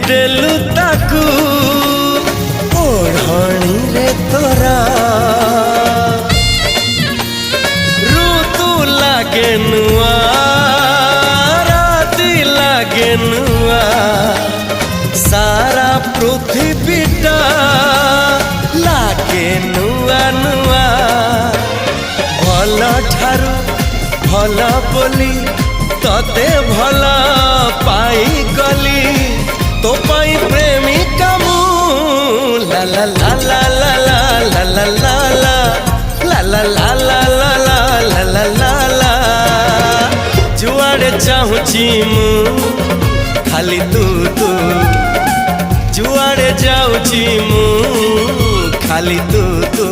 देलु ताकू ओढ़णी रे तोरा ऋतु लागे नुआ राति लागे नुआ सारा पृथ्वीटा लागे नुआ नुआ भल ठारू भल बोली तते भल पाई गली तो पाई प्रेमिका मु ला ला ला ला ला ला ला ला ला ला ला ला ला ला ला ला ला जुआड़े चाहूची मु खाली तू तू जुआड़े जाऊची मु खाली तू तू।